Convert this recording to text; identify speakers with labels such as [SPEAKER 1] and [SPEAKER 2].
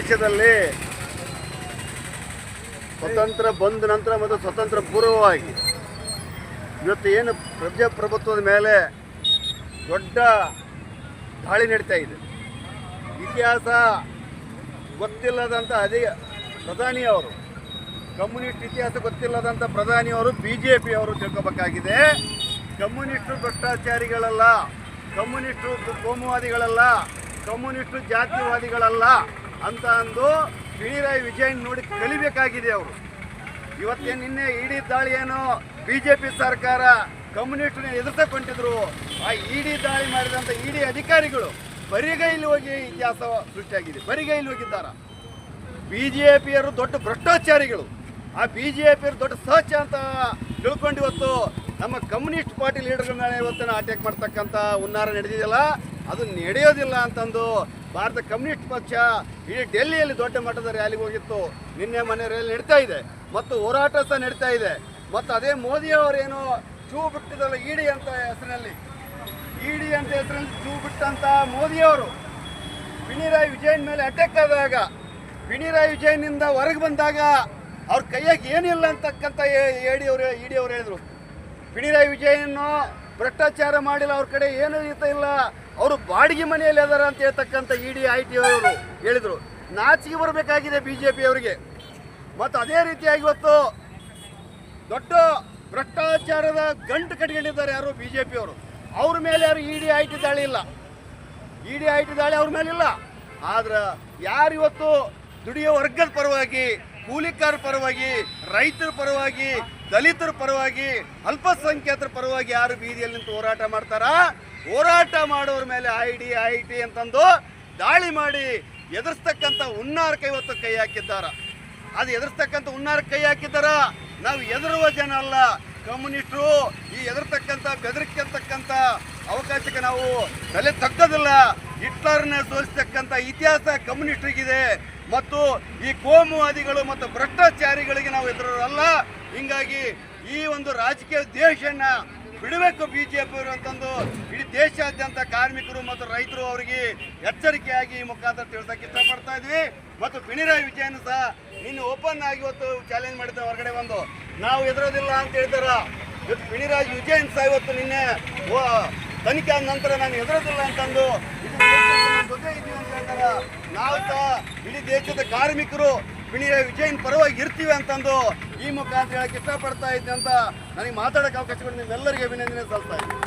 [SPEAKER 1] ದೇಶದಲ್ಲಿ ಸ್ವತಂತ್ರ ಬಂದ ನಂತರ ಮತ್ತು ಸ್ವತಂತ್ರ ಪೂರ್ವವಾಗಿ ಇವತ್ತು ಏನು ಪ್ರಜಾಪ್ರಭುತ್ವದ ಮೇಲೆ ದೊಡ್ಡ ದಾಳಿ ನಡೀತಾ ಇದೆ. ಇತಿಹಾಸ ಗೊತ್ತಿಲ್ಲದಂಥ ಅದೇ ಪ್ರಧಾನಿಯವರು, ಕಮ್ಯುನಿಸ್ಟ್ ಇತಿಹಾಸ ಗೊತ್ತಿಲ್ಲದಂಥ ಪ್ರಧಾನಿಯವರು BJP ಅವರು ತಿಳ್ಕೊಬೇಕಾಗಿದೆ. ಕಮ್ಯುನಿಸ್ಟರು ಭ್ರಷ್ಟಾಚಾರಿಗಳಲ್ಲ, ಕಮ್ಯುನಿಸ್ಟರು ಕೋಮುವಾದಿಗಳಲ್ಲ, ಕಮ್ಯುನಿಸ್ಟರು ಜಾತಿವಾದಿಗಳಲ್ಲ ಅಂತ ಅಂದು ಪಿಣರಾಯಿ ವಿಜಯನ್ ನೋಡಿ ಕಲಿಬೇಕಾಗಿದೆ ಅವರು. ಇವತ್ತೇನು ನಿನ್ನೆ ಇಡಿ ದಾಳಿಯೇನೋ BJP ಸರ್ಕಾರ ಕಮ್ಯುನಿಸ್ಟನ್ನ ಎದುರಿಸಿಕೊಂಡಿದ್ರು. ಆ ಇಡಿ ದಾಳಿ ಮಾಡಿದಂಥ ಇಡಿ ಅಧಿಕಾರಿಗಳು ಬರಿಗೈಲಿ ಹೋಗಿ ಇತಿಹಾಸ ಸೃಷ್ಟಿಯಾಗಿದೆ, ಬರಿಗೈಲಿ ಹೋಗಿದ್ದಾರೆ. BJPಯರು ದೊಡ್ಡ ಭ್ರಷ್ಟಾಚಾರಿಗಳು, ಆ BJPಯರು ದೊಡ್ಡ ಸಹಚ ಅಂತ ತಿಳ್ಕೊಂಡು ಇವತ್ತು ನಮ್ಮ ಕಮ್ಯುನಿಸ್ಟ್ ಪಾರ್ಟಿ ಲೀಡರ್ಗಳ ಮೇಲೆ ಇವತ್ತಿನ ಅಟ್ಯಾಕ್ ಮಾಡ್ತಕ್ಕಂಥ ಹುನ್ನಾರ ನಡೆದಿದೆಯಲ್ಲ, ಅದು ನಡೆಯೋದಿಲ್ಲ ಅಂತಂದು ಭಾರತ ಕಮ್ಯುನಿಸ್ಟ್ ಪಕ್ಷ ಇಡೀ ಡೆಲ್ಲಿಯಲ್ಲಿ ದೊಡ್ಡ ಮಟ್ಟದ ರ್ಯಾಲಿಗೆ ಹೋಗಿತ್ತು. ನಿನ್ನೆ ಮೊನ್ನೆ ರ್ಯಾಲಿ ನಡೀತಾ ಇದೆ ಮತ್ತು ಹೋರಾಟ ಸಹ ನಡೀತಾ ಇದೆ. ಮತ್ತು ಅದೇ ಮೋದಿಯವರೇನು ಚೂ ಬಿಟ್ಟಿದ್ದಲ್ಲ ಇಡಿ ಅಂತ ಹೆಸರಿನಲ್ಲಿ, ಇಡಿ ಅಂತ ಹೆಸರಲ್ಲಿ ಚೂ ಬಿಟ್ಟಂಥ ಮೋದಿಯವರು ಪಿಣರಾಯಿ ವಿಜಯನ್ ಮೇಲೆ ಅಟ್ಯಾಕ್ ಆದಾಗ, ಪಿಣರಾಯಿ ವಿಜಯನ್ನಿಂದ ಹೊರಗೆ ಬಂದಾಗ ಅವ್ರ ಕೈಯಾಗಿ ಏನಿಲ್ಲ ಅಂತಕ್ಕಂಥ ಇಡಿ ಅವರು ಹೇಳಿದರು. ಪಿಣರಾಯಿ ವಿಜಯನ್ನು ಭ್ರಷ್ಟಾಚಾರ ಮಾಡಿಲ್ಲ, ಅವ್ರ ಕಡೆ ಏನೂ ಇಲ್ಲ, ಅವರು ಬಾಡಿಗೆ ಮನೆಯಲ್ಲಿ ಅದಾರ ಅಂತ ಹೇಳ್ತಕ್ಕಂಥ ಇಡಿ IT ಅವರು ಹೇಳಿದರು. ನಾಚಿಕೆ ಬರಬೇಕಾಗಿದೆ BJP ಅವರಿಗೆ. ಮತ್ತು ಅದೇ ರೀತಿಯಾಗಿ ಇವತ್ತು ದೊಡ್ಡ ಭ್ರಷ್ಟಾಚಾರದ ಗಂಟು ಕಟ್ಕೊಂಡಿದ್ದಾರೆ ಯಾರು BJP ಅವರು. ಅವ್ರ ಮೇಲೆ ಯಾರು ಇಡಿ IT ದಾಳಿ ಇಲ್ಲ, ಇಡಿ IT ದಾಳಿ ಅವ್ರ ಮೇಲಿಲ್ಲ. ಆದ್ರೆ ಯಾರು ಇವತ್ತು ದುಡಿಯೋ ವರ್ಗದ ಪರವಾಗಿ, ಕೂಲಿಕಾರ ಪರವಾಗಿ, ರೈತರ ಪರವಾಗಿ, ದಲಿತರ ಪರವಾಗಿ, ಅಲ್ಪಸಂಖ್ಯಾತರ ಪರವಾಗಿ ಯಾರು ಬೀದಿಯಲ್ಲಿ ನಿಂತು ಹೋರಾಟ ಮಾಡ್ತಾರ, ಹೋರಾಟ ಮಾಡೋರ ಮೇಲೆ IT ಅಂತಂದು ದಾಳಿ ಮಾಡಿ ಎದುರಿಸ್ತಕ್ಕಂಥ ಹುನ್ನಾರಕ್ಕೆ ಇವತ್ತು ಕೈ ಹಾಕಿದ್ದಾರ. ಅದು ಎದುರಿಸ್ತಕ್ಕಂಥ ಹುನ್ನಾರಕ್ಕೆ ಕೈ ಹಾಕಿದ್ದಾರ. ನಾವು ಎದುರುವ ಜನ ಅಲ್ಲ, ಕಮ್ಯುನಿಸ್ಟರು ಈ ಎದುರ್ತಕ್ಕಂಥ ಬೆದರಿಕೆಂತಕ್ಕಂಥ ಅವಕಾಶಕ್ಕೆ ನಾವು ತಲೆ ತಗ್ಗೋದಿಲ್ಲ. ಹಿಟ್ಲರ್ನ ಸೋಲಿಸ್ತಕ್ಕಂಥ ಇತಿಹಾಸ ಕಮ್ಯುನಿಸ್ಟ್ರಿಗಿದೆ ಮತ್ತು ಈ ಕೋಮುವಾದಿಗಳು ಮತ್ತು ಭ್ರಷ್ಟಾಚಾರಿಗಳಿಗೆ ನಾವು ಎದುರಲ್ಲ. ಹಿಂಗಾಗಿ ಈ ಒಂದು ರಾಜಕೀಯ ದೇಶನ ಬಿಡಬೇಕು BJP ಅವರು ಅಂತಂದು ಇಡೀ ದೇಶಾದ್ಯಂತ ಕಾರ್ಮಿಕರು ಮತ್ತು ರೈತರು ಅವರಿಗೆ ಎಚ್ಚರಿಕೆಯಾಗಿ ಈ ಮುಖಾಂತರ ತಿಳಿಸಕ್ಕೆ ಇಷ್ಟಪಡ್ತಾ ಇದ್ವಿ. ಮತ್ತು ಪಿಣರಾಯಿ ವಿಜಯನ್ ಸಹ ನಿನ್ನೆ ಓಪನ್ ಆಗಿ ಇವತ್ತು ಚಾಲೆಂಜ್ ಮಾಡಿದ್ದಾರೆ ಹೊರಗಡೆ ಬಂದು, ನಾವು ಎದುರೋದಿಲ್ಲ ಅಂತ ಹೇಳ್ತಾರ. ಇವತ್ತು ಪಿಣರಾಯಿ ವಿಜಯನ್ ಸಹ ಇವತ್ತು ನಿನ್ನೆ ತನಿಖೆ ಆದ ನಂತರ ನಾನು ಎದುರೋದಿಲ್ಲ ಅಂತಂದು ಜೊತೆ ಇದ್ದೀವಿ ಅಂತ ಹೇಳ್ತಾರ. ನಾವು ಸಹ ಇಡೀ ದೇಶದ ಕಾರ್ಮಿಕರು ಪಿಣರಾಯಿ ವಿಜಯನ್ ಪರವಾಗಿ ಇರ್ತೀವಿ ಅಂತಂದು ಈ ಮುಖಾಂತರ ಹೇಳಕ್ಕೆ ಇಷ್ಟಪಡ್ತಾ ಇದ್ದೆ ಅಂತ ನನಗೆ ಮಾತಾಡೋಕೆ ಅವಕಾಶ ಕೊಡಿ. ನಿಮ್ಮೆಲ್ಲರಿಗೆ ಅಭಿನಂದನೆ ಸಲ್ಲಿಸ್ತಾ ಇದ್ದೀನಿ.